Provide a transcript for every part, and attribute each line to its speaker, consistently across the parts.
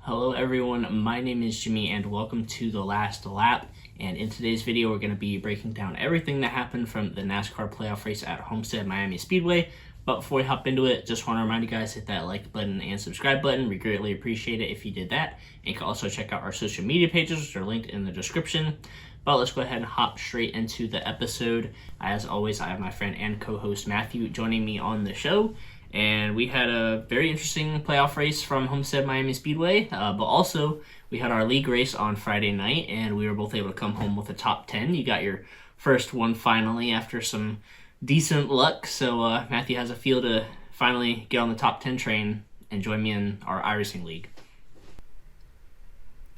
Speaker 1: Hello everyone, my name is Jimmy and welcome to The Last Lap. And in today's video, we're going to be breaking down everything that happened from the NASCAR playoff race at Homestead Miami Speedway. But before we hop into it, just want to remind you guys, hit that like button and subscribe button. We greatly appreciate it if you did that. And you can also check out our social media pages, which are linked in the description. But let's go ahead and hop straight into the episode. As always, I have my friend and co-host Matthew joining me on the show. And we had a very interesting playoff race from Homestead Miami Speedway, but also we had our league race on Friday night, and we were both able to come home with a top 10. You got your first one finally after some decent luck, so Matthew has a feel to finally get on the top 10 train and join me in our iRacing league.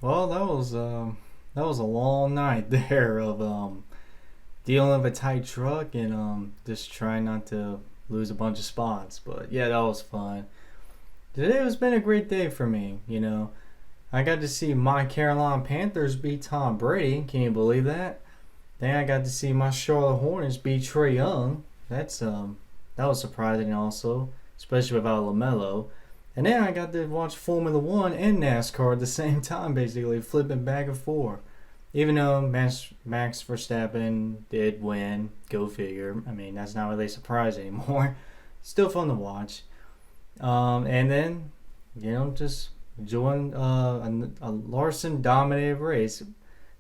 Speaker 2: Well, that was a long night there of dealing with a tight truck and just trying not to lose a bunch of spots. But yeah, that was fun. Today has been a great day for me. I got to see my Carolina Panthers beat Tom Brady. Can you believe that? Then I got to see my Charlotte Hornets beat Trae Young. That was surprising also, especially without LaMelo. And then I got to watch Formula One and NASCAR at the same time, basically flipping back and forth. Even though Max Verstappen did win, go figure. I mean, that's not really a surprise anymore. Still fun to watch. And then, just enjoying a Larson dominated race.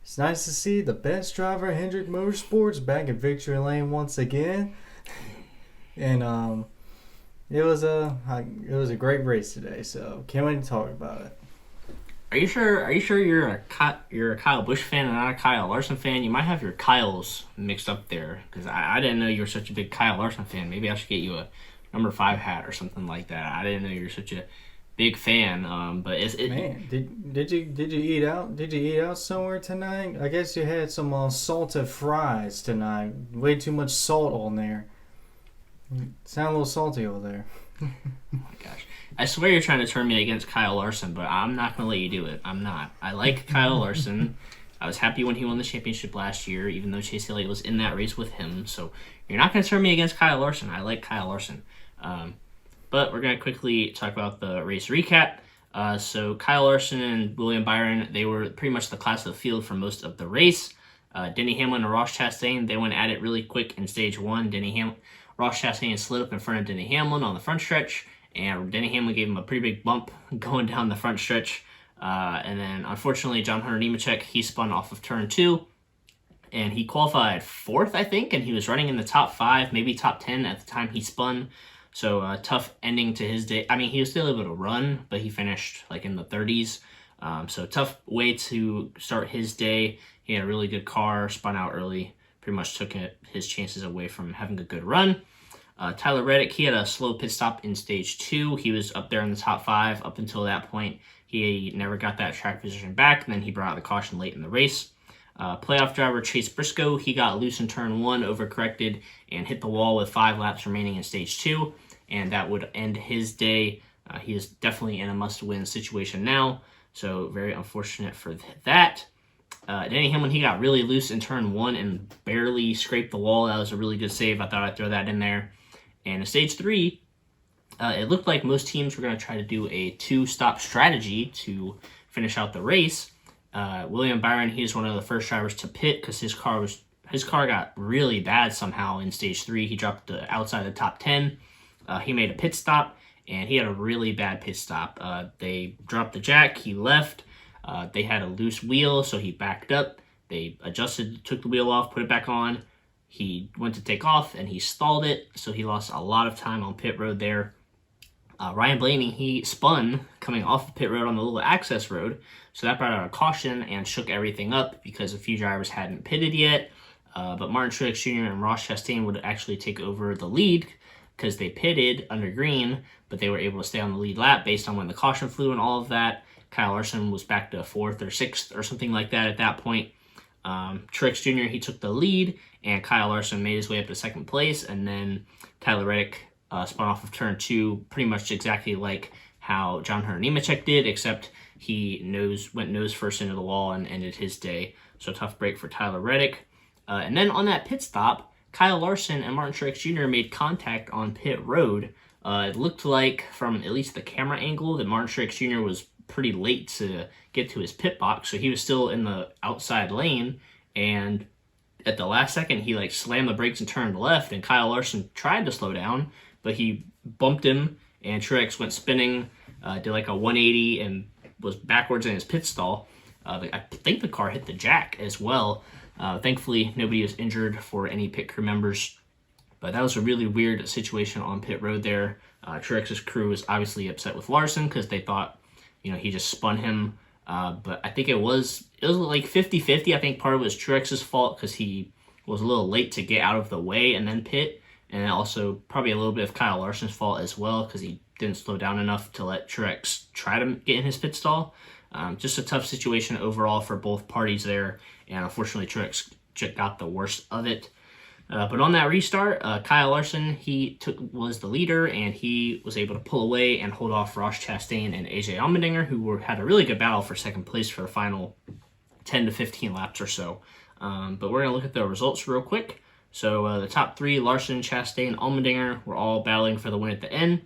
Speaker 2: It's nice to see the best driver, Hendrick Motorsports, back in victory lane once again. And it was a great race today. So can't wait to talk about it.
Speaker 1: Are you sure you're a Kyle Busch fan and not a Kyle Larson fan? You might have your Kyles mixed up there, because I didn't know you were such a big Kyle Larson fan. Maybe I should get you a number 5 hat or something like that. I didn't know you were such a big fan. But
Speaker 2: man, did you eat out? Did you eat out somewhere tonight? I guess you had some salted fries tonight. Way too much salt on there. Sound a little salty over there.
Speaker 1: Oh my gosh. I swear you're trying to turn me against Kyle Larson, but I'm not going to let you do it. I'm not. I like Kyle Larson. I was happy when he won the championship last year, even though Chase Elliott was in that race with him. So you're not going to turn me against Kyle Larson. I like Kyle Larson. But we're going to quickly talk about the race recap. So Kyle Larson and William Byron, they were pretty much the class of the field for most of the race. Denny Hamlin and Ross Chastain, they went at it really quick in stage 1. Ross Chastain slid up in front of Denny Hamlin on the front stretch, and Denny Hamlin gave him a pretty big bump going down the front stretch. And then, unfortunately, John Hunter Nemechek, he spun off of turn 2, and he qualified 4th, I think, and he was running in the top 5, maybe top 10 at the time he spun. So, tough ending to his day. I mean, he was still able to run, but he finished, in the 30s. So, tough way to start his day. He had a really good car, spun out early, pretty much took his chances away from having a good run. Tyler Reddick, he had a slow pit stop in stage 2. He was up there in the top 5 up until that point. He never got that track position back, and then he brought out the caution late in the race. Playoff driver Chase Briscoe, he got loose in turn 1, overcorrected, and hit the wall with 5 laps remaining in stage 2, and that would end his day. He is definitely in a must-win situation now, so very unfortunate for that. Denny Hamlin, he got really loose in turn 1 and barely scraped the wall. That was a really good save. I thought I'd throw that in there. And in stage 3, it looked like most teams were going to try to do a 2-stop strategy to finish out the race. William Byron, he is one of the first drivers to pit because his car got really bad somehow in stage 3. He dropped outside the top 10. He made a pit stop, and he had a really bad pit stop. They dropped the jack. He left. They had a loose wheel, so he backed up. They adjusted, took the wheel off, put it back on. He went to take off, and he stalled it, so he lost a lot of time on pit road there. Ryan Blaney, he spun coming off the pit road on the little access road, so that brought out a caution and shook everything up because a few drivers hadn't pitted yet. But Martin Truex Jr. and Ross Chastain would actually take over the lead because they pitted under green, but they were able to stay on the lead lap based on when the caution flew and all of that. Kyle Larson was back to 4th or 6th or something like that at that point. Truex Jr., he took the lead, and Kyle Larson made his way up to 2nd place, and then Tyler Reddick spun off of turn 2 pretty much exactly like how John Hunter Nemechek did, except he went nose first into the wall and ended his day. So tough break for Tyler Reddick. And then on that pit stop, Kyle Larson and Martin Truex Jr. made contact on pit road. It looked like, from at least the camera angle, that Martin Truex Jr. was pretty late to get to his pit box, so he was still in the outside lane, and at the last second he like slammed the brakes and turned left, and Kyle Larson tried to slow down, but he bumped him, and Truex went spinning, did like a 180 and was backwards in his pit stall. I think the car hit the jack as well. Thankfully, nobody was injured for any pit crew members, but that was a really weird situation on pit road there. Truex's crew was obviously upset with Larson because they thought, he just spun him. But I think it was like 50-50. I think part of it was Truex's fault because he was a little late to get out of the way and then pit. And also probably a little bit of Kyle Larson's fault as well because he didn't slow down enough to let Truex try to get in his pit stall. Just a tough situation overall for both parties there. And unfortunately, Truex got the worst of it. But on that restart, Kyle Larson, was the leader, and he was able to pull away and hold off Ross Chastain and AJ Allmendinger, who had a really good battle for second place for the final 10 to 15 laps or so. But we're going to look at the results real quick. So the top three, Larson, Chastain, Allmendinger, were all battling for the win at the end.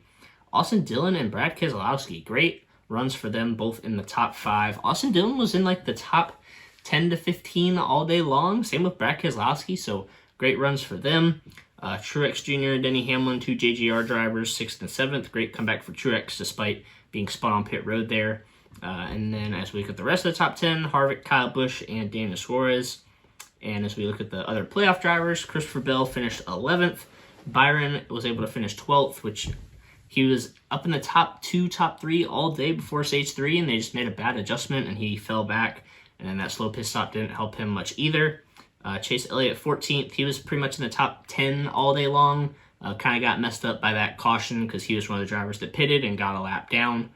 Speaker 1: Austin Dillon and Brad Keselowski, great runs for them, both in the top 5. Austin Dillon was in like the top 10 to 15 all day long. Same with Brad Keselowski, so great runs for them. Truex Jr., Denny Hamlin, 2 JGR drivers, 6th and 7th. Great comeback for Truex despite being spun on pit road there. And then as we look at the rest of the top 10, Harvick, Kyle Busch, and Daniel Suarez. And as we look at the other playoff drivers, Christopher Bell finished 11th. Byron was able to finish 12th, which he was up in the top 2, top 3 all day before stage 3, and they just made a bad adjustment, and he fell back. And then that slow pit stop didn't help him much either. Chase Elliott 14th. He was pretty much in the top 10 all day long. Kind of got messed up by that caution because he was one of the drivers that pitted and got a lap down.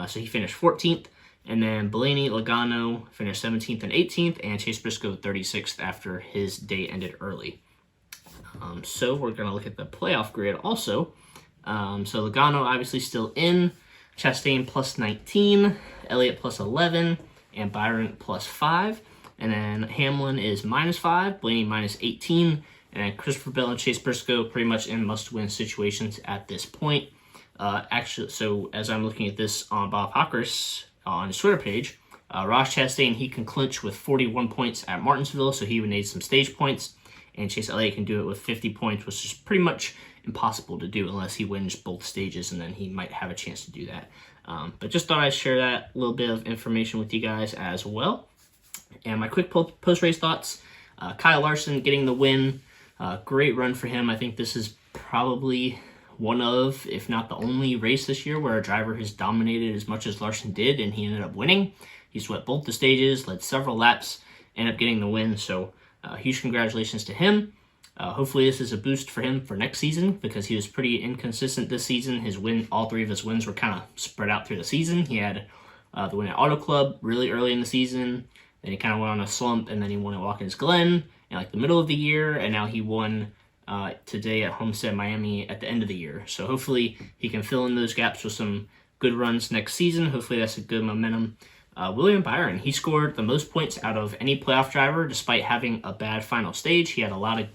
Speaker 1: So he finished 14th. And then Blaney Logano finished 17th and 18th, and Chase Briscoe 36th after his day ended early. So we're going to look at the playoff grid also. So Logano obviously still in, Chastain plus 19, Elliott plus 11, and Byron plus 5. And then Hamlin is minus 5, Blaney minus 18, and then Christopher Bell and Chase Briscoe pretty much in must-win situations at this point. Actually, so as I'm looking at this on Bob Hocker's on his Twitter page, Ross Chastain, he can clinch with 41 points at Martinsville, so he would need some stage points, and Chase Elliott can do it with 50 points, which is pretty much impossible to do unless he wins both stages, and then he might have a chance to do that. But just thought I'd share that little bit of information with you guys as well. And my quick post-race thoughts, Kyle Larson getting the win, great run for him. I think this is probably one of, if not the only race this year where a driver has dominated as much as Larson did, and he ended up winning. He swept both the stages, led several laps, ended up getting the win, so huge congratulations to him. Hopefully this is a boost for him for next season because he was pretty inconsistent this season. All 3 of his wins were kind of spread out through the season. He had the win at Auto Club really early in the season, then he kind of went on a slump, and then he won at Watkins Glen in like the middle of the year, and now he won today at Homestead, Miami at the end of the year. So hopefully he can fill in those gaps with some good runs next season. Hopefully that's a good momentum. William Byron, he scored the most points out of any playoff driver despite having a bad final stage. He had a lot of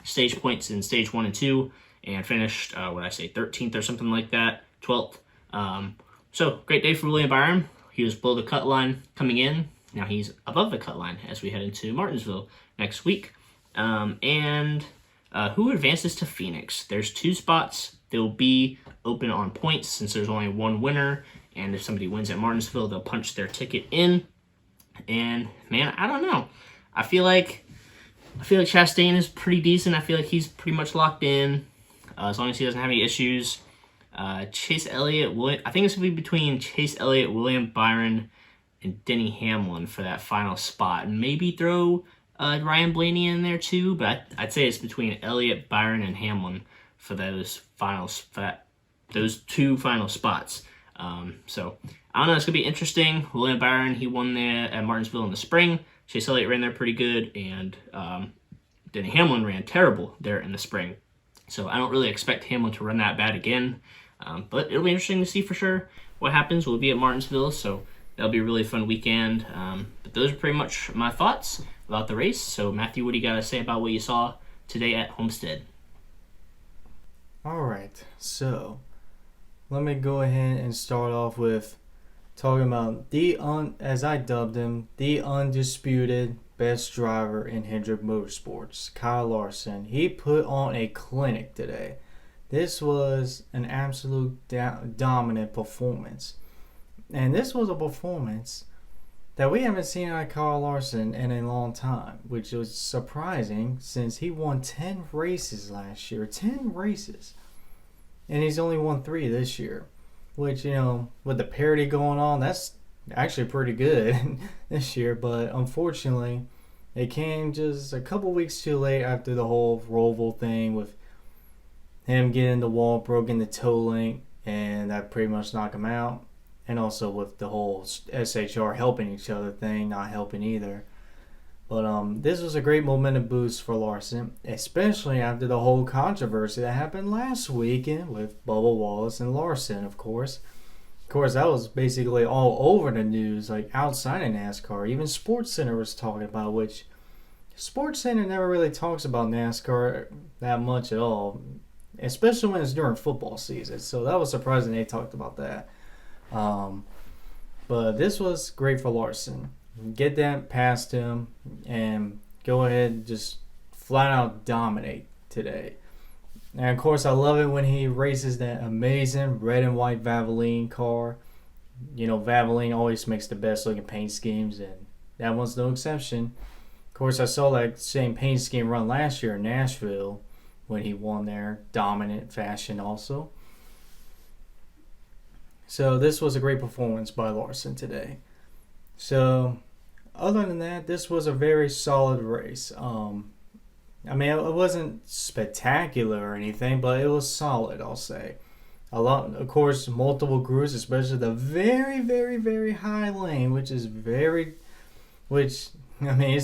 Speaker 1: stage points in stage 1 and 2 and finished, 13th or something like that, 12th. So great day for William Byron. He was below the cut line coming in. Now he's above the cut line as we head into Martinsville next week. And who advances to Phoenix? There's 2 spots. They'll be open on points since there's only one winner. And if somebody wins at Martinsville, they'll punch their ticket in. And man, I don't know. I feel like Chastain is pretty decent. I feel like he's pretty much locked in as long as he doesn't have any issues. Chase Elliott, I think it's going to be between Chase Elliott, William Byron, and Denny Hamlin for that final spot. And maybe throw Ryan Blaney in there too, but I'd say it's between Elliott, Byron, and Hamlin for those 2 final spots. So I don't know, it's going to be interesting. William Byron, he won there at Martinsville in the spring. Chase Elliott ran there pretty good, and Denny Hamlin ran terrible there in the spring. So I don't really expect Hamlin to run that bad again. But it'll be interesting to see for sure what happens. We'll be at Martinsville, so that'll be a really fun weekend. But those are pretty much my thoughts about the race. So Matthew, what do you got to say about what you saw today at Homestead?
Speaker 2: All right, so let me go ahead and start off with talking about as I dubbed him, the undisputed best driver in Hendrick Motorsports, Kyle Larson. He put on a clinic today. This was an absolute dominant performance. And this was a performance that we haven't seen out of Kyle Larson in a long time, which was surprising since he won 10 races last year. 10 races. And he's only won 3 this year. Which, with the parity going on, that's actually pretty good this year. But unfortunately, it came just a couple weeks too late after the whole Roval thing with him getting the wall, broken the toe link, and that pretty much knocked him out. And also with the whole SHR helping each other thing, not helping either. But this was a great momentum boost for Larson, especially after the whole controversy that happened last weekend with Bubba Wallace and Larson, of course. Of course, that was basically all over the news, like outside of NASCAR. Even SportsCenter was talking about, which SportsCenter never really talks about NASCAR that much at all, especially when it's during football season. So that was surprising they talked about that. But this was great for Larson. Get that past him and go ahead and just flat out dominate today. And of course, I love it when he races that amazing red and white Valvoline car. Valvoline always makes the best looking paint schemes, and that one's no exception. Of course, I saw that same paint scheme run last year in Nashville when he won there, dominant fashion also. So this was a great performance by Larson today. So other than that, this was a very solid race. It wasn't spectacular or anything, but it was solid, I'll say. Of course, multiple grooves, especially the very, very, very high lane, which it's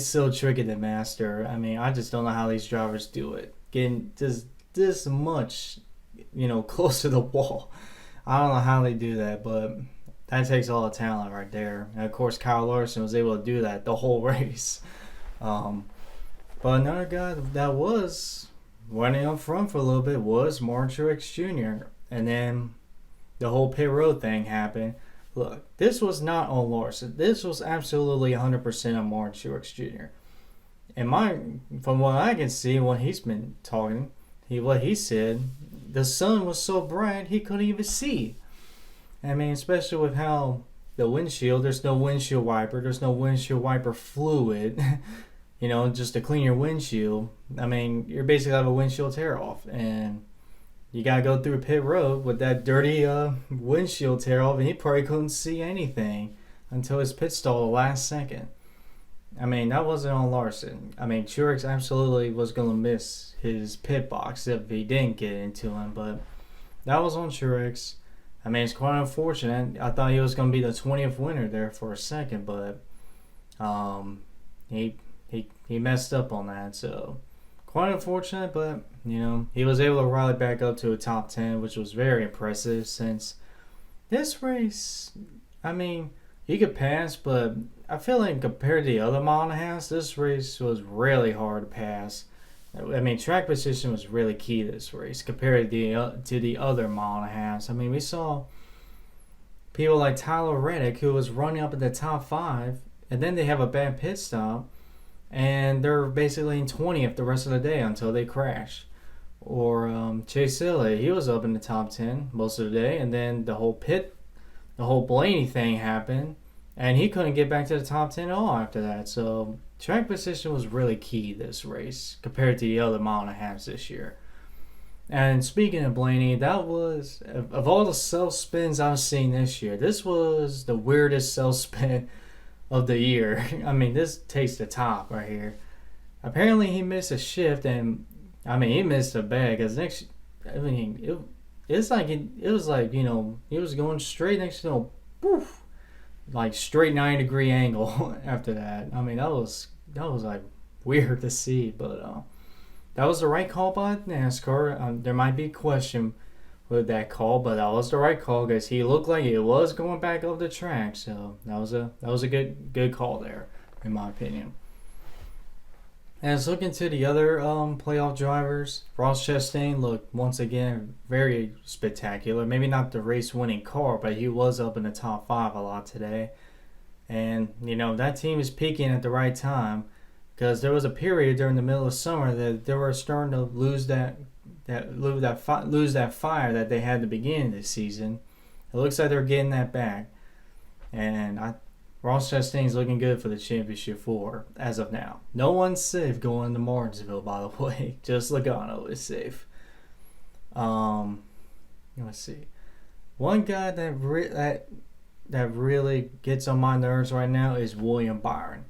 Speaker 2: so tricky to master. I just don't know how these drivers do it. Getting just this much, close to the wall. I don't know how they do that, but that takes all the talent right there. And of course, Kyle Larson was able to do that the whole race. But another guy that was running up front for a little bit was Martin Truex Jr. And then the whole pit road thing happened. Look, this was not on Larson. This was absolutely 100% on Martin Truex Jr. And from what I can see, when he's been talking, what he said, the sun was so bright he couldn't even see. Especially with how the windshield, there's no windshield wiper, there's no windshield wiper fluid, just to clean your windshield. You're basically have a windshield tear off, and you gotta go through pit road with that dirty windshield tear off, and he probably couldn't see anything until his pit stall the last second. That wasn't on Larson. Truex absolutely was going to miss his pit box if he didn't get into him, but that was on Truex. It's quite unfortunate. I thought he was going to be the 20th winner there for a second, but he messed up on that, so quite unfortunate, but, he was able to rally back up to a top 10, which was very impressive since this race, you could pass, but I feel like compared to the other mile and a half, this race was really hard to pass. Track position was really key this race compared to the other mile and a half. We saw people like Tyler Reddick, who was running up in the top 5, and then they have a bad pit stop, and they're basically in 20th the rest of the day until they crash. Or Chase Elliott, he was up in the top 10 most of the day, and then the whole Blaney thing happened, and he couldn't get back to the top 10 at all after that. So track position was really key this race compared to the other mile and a half this year. And speaking of Blaney, that was, of all the self spins I've seen this year, this was the weirdest self spin of the year. This takes the top right here. Apparently he missed a shift, and he missed a bag, because it was like he was going straight next to poof, like straight 90-degree angle after that. That was like weird to see, but that was the right call by NASCAR. There might be a question with that call, but that was the right call because he looked like he was going back up the track. So that was a good call there, in my opinion. As looking to the other playoff drivers, Ross Chastain looked once again very spectacular. Maybe not the race-winning car, but he was up in the top five a lot today. And that team is peaking at the right time because there was a period during the middle of summer that they were starting to lose that fire that they had at the beginning of the season. It looks like they're getting that back, and Ross Chastain's looking good for the championship four as of now. No one's safe going to Martinsville, by the way. Just Logano is safe. Let's see. One guy that really gets on my nerves right now is William Byron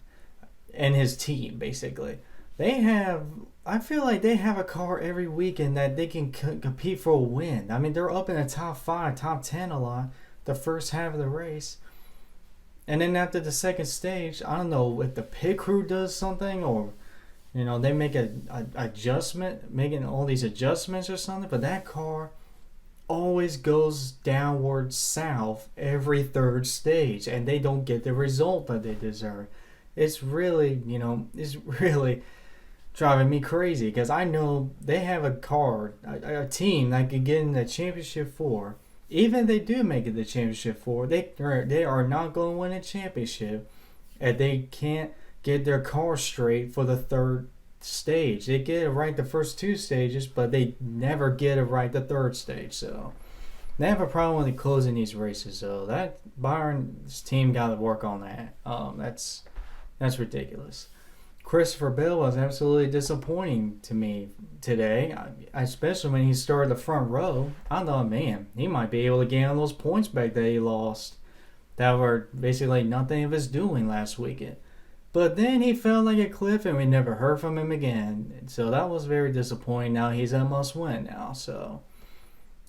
Speaker 2: and his team. Basically, I feel like they have a car every weekend that they can compete for a win. I mean, they're up in the top 5, top 10 a lot the first half of the race. And then after the second stage, I don't know if the pit crew does something or, they make an adjustment, making all these adjustments or something. But that car always goes downward south every third stage, and they don't get the result that they deserve. It's really, it's really driving me crazy because I know they have a team that can get in the championship four. Even if they do make it the championship four, they are not going to win a championship if they can't get their car straight for the third stage. They get it right the first 2 stages, but they never get it right the third stage. So they have a problem when they closing these races. So that Byron's team got to work on that. That's ridiculous. Christopher Bell was absolutely disappointing to me today, especially when he started the front row. I thought, man, he might be able to gain on those points back that he lost that were basically nothing of his doing last weekend. But then he fell like a cliff and we never heard from him again. So that was very disappointing. Now he's a must-win now. So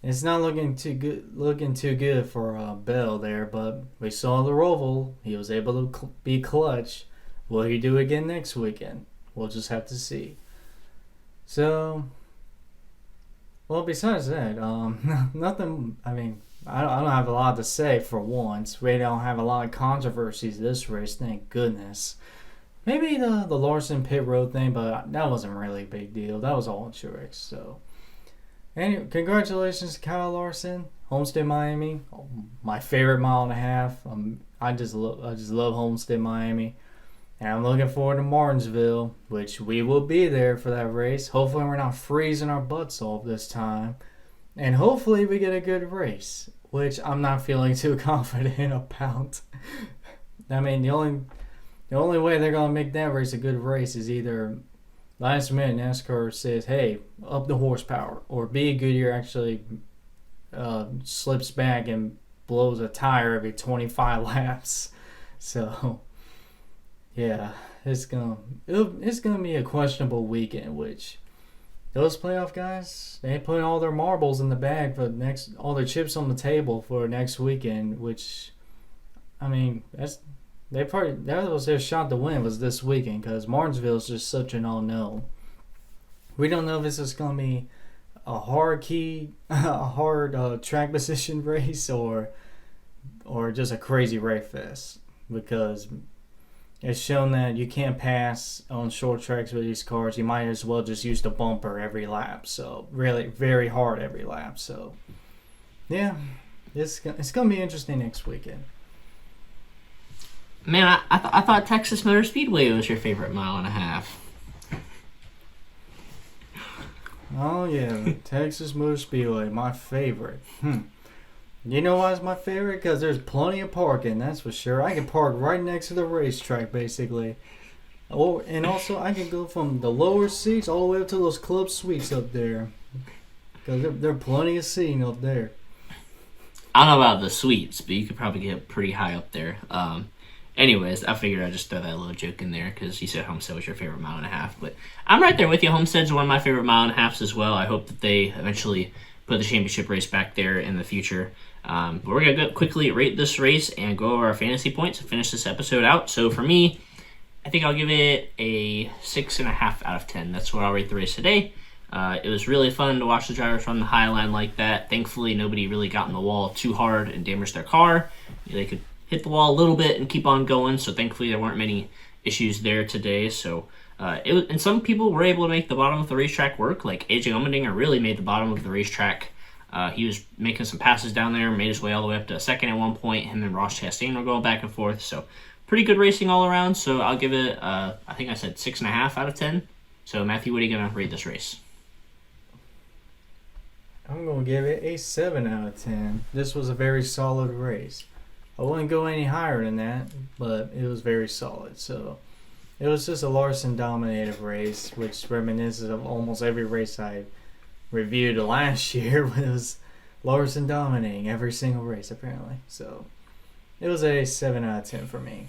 Speaker 2: it's not looking too good for Bell there. But we saw the Roval. He was able to be clutch. Will he do again next weekend? We'll just have to see. So, well, besides that, nothing. I mean, I don't have a lot to say for once. We don't have a lot of controversies this race, thank goodness. Maybe the Larson pit road thing, but that wasn't really a big deal. That was all insurance. So, anyway, congratulations to Kyle Larson, Homestead, Miami. My favorite mile and a half. I just love Homestead, Miami. And I'm looking forward to Martinsville, which we will be there for that race. Hopefully we're not freezing our butts off this time. And hopefully we get a good race, which I'm not feeling too confident about. I mean, the only way they're going to make that race a good race is either last minute NASCAR says, hey, up the horsepower, or B, Goodyear actually slips back and blows a tire every 25 laps. So yeah, it's gonna be a questionable weekend. Which those playoff guys, they put all their marbles in the bag for all their chips on the table for next weekend. Which, I mean, that was their shot to win was this weekend because Martinsville is just such an unknown. We don't know if this is gonna be a hard track position race or just a crazy race fest because it's shown that you can't pass on short tracks with these cars. You might as well just use the bumper every lap. So really, very hard every lap. So yeah, it's gonna be interesting next weekend.
Speaker 1: Man, I thought Texas Motor Speedway was your favorite mile and a half.
Speaker 2: Oh yeah, Texas Motor Speedway, my favorite. You know why it's my favorite? Because there's plenty of parking, that's for sure. I can park right next to the racetrack, basically. And also, I can go from the lower seats all the way up to those club suites up there. Because there are plenty of seating up there.
Speaker 1: I don't know about the suites, but you could probably get pretty high up there. Anyways, I figured I'd just throw that little joke in there because you said Homestead was your favorite mile and a half. But I'm right there with you. Homestead's one of my favorite mile and a halves as well. I hope that they eventually put the championship race back there in the future. But we're going to go quickly rate this race and go over our fantasy points and finish this episode out. So for me, I think I'll give it a 6.5 out of 10. That's what I'll rate the race today. It was really fun to watch the drivers run the high line like that. Thankfully, nobody really got in the wall too hard and damaged their car. They could hit the wall a little bit and keep on going. So thankfully, there weren't many issues there today. So And some people were able to make the bottom of the racetrack work, like AJ Allmendinger really made the bottom of the racetrack. He was making some passes down there, made his way all the way up to second at one point. Him and Ross Chastain were going back and forth, so pretty good racing all around. So I'll give it, I think I said 6.5 out of 10. So Matthew, what are you gonna rate this race?
Speaker 2: I'm going to give it a 7 out of 10. This was a very solid race. I wouldn't go any higher than that, but it was very solid. So it was just a Larson dominated race, which reminisces of almost every race I reviewed last year when it was Larson dominating every single race apparently. So it was a 7 out of 10 for me.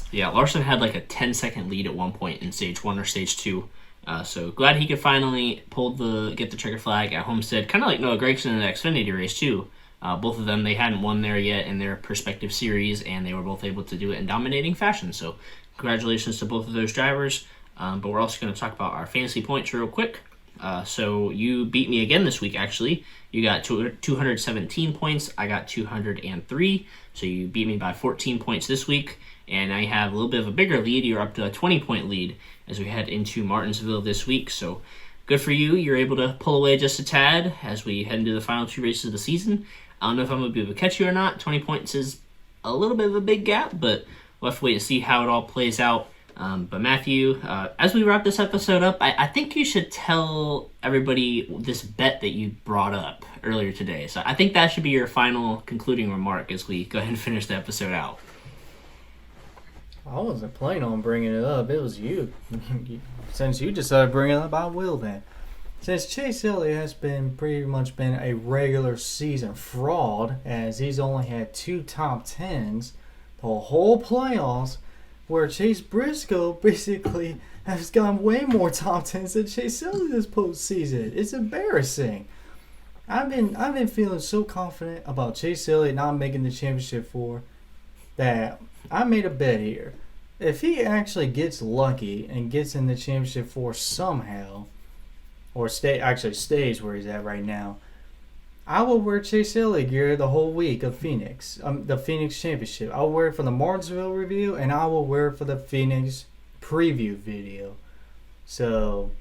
Speaker 1: Yeah, Larson had like a 10-second lead at one point in stage 1 or stage 2. So glad he could finally get the checkered flag at Homestead. Kind of like Noah Gragson in the Xfinity race too. Both of them, they hadn't won there yet in their respective series, and they were both able to do it in dominating fashion. So congratulations to both of those drivers. But we're also going to talk about our fantasy points real quick. So you beat me again this week, actually. You got 217 points. I got 203. So you beat me by 14 points this week. And I have a little bit of a bigger lead. You're up to a 20-point lead as we head into Martinsville this week. So good for you. You're able to pull away just a tad as we head into the final 2 races of the season. I don't know if I'm going to be able to catch you or not. 20 points is a little bit of a big gap, but we'll have to wait and see how it all plays out. But Matthew, as we wrap this episode up, I think you should tell everybody this bet that you brought up earlier today. So I think that should be your final concluding remark as we go ahead and finish the episode out.
Speaker 2: I wasn't planning on bringing it up. It was you. Since you decided to bring it up, I will then. Since Chase Elliott has pretty much been a regular season fraud, as he's only had 2 top 10s the whole playoffs, where Chase Briscoe basically has gotten way more top 10s than Chase Elliott this postseason. It's embarrassing. I've been feeling so confident about Chase Elliott not making the championship 4 that I made a bet here. If he actually gets lucky and gets in the championship 4 somehow, or stays where he's at right now, I will wear Chase Elliott gear the whole week of Phoenix, the Phoenix Championship. I'll wear it for the Martinsville review, and I will wear it for the Phoenix preview video. So,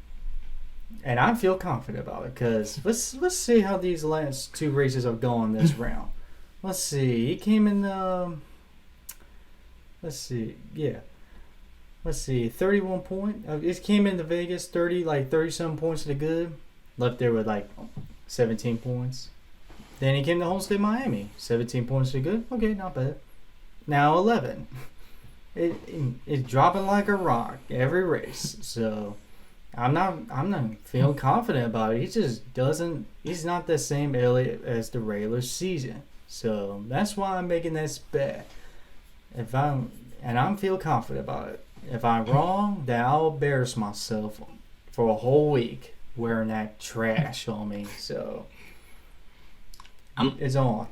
Speaker 2: and I feel confident about it because let's see how these last 2 races are going this round. Let's see. He came in the. Let's see. 31 point. It came into Vegas 30-some points to the good. Left there with 17 points. Then he came to Homestead, Miami. 17 points to the good. Okay, not bad. Now 11. It's dropping like a rock every race. So I'm not feeling confident about it. He just doesn't. He's not the same Elliott as the regular season. So that's why I'm making this bet. I'm feel confident about it. If I'm wrong, then I'll embarrass myself for a whole week wearing that trash on me. So it's on.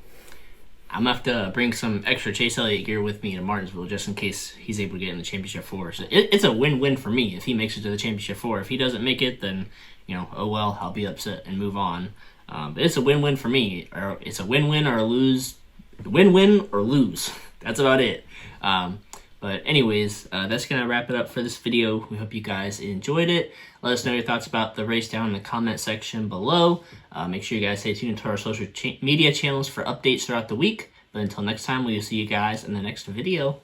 Speaker 1: I'm going to have to bring some extra Chase Elliott gear with me to Martinsville just in case he's able to get in the Championship 4. So it's a win-win for me if he makes it to the Championship 4. If he doesn't make it, then, oh well, I'll be upset and move on. But it's a win-win for me. It's a win-win or a lose. Win-win or lose. That's about it. But anyways, that's going to wrap it up for this video. We hope you guys enjoyed it. Let us know your thoughts about the race down in the comment section below. Make sure you guys stay tuned to our social media channels for updates throughout the week. But until next time, we will see you guys in the next video.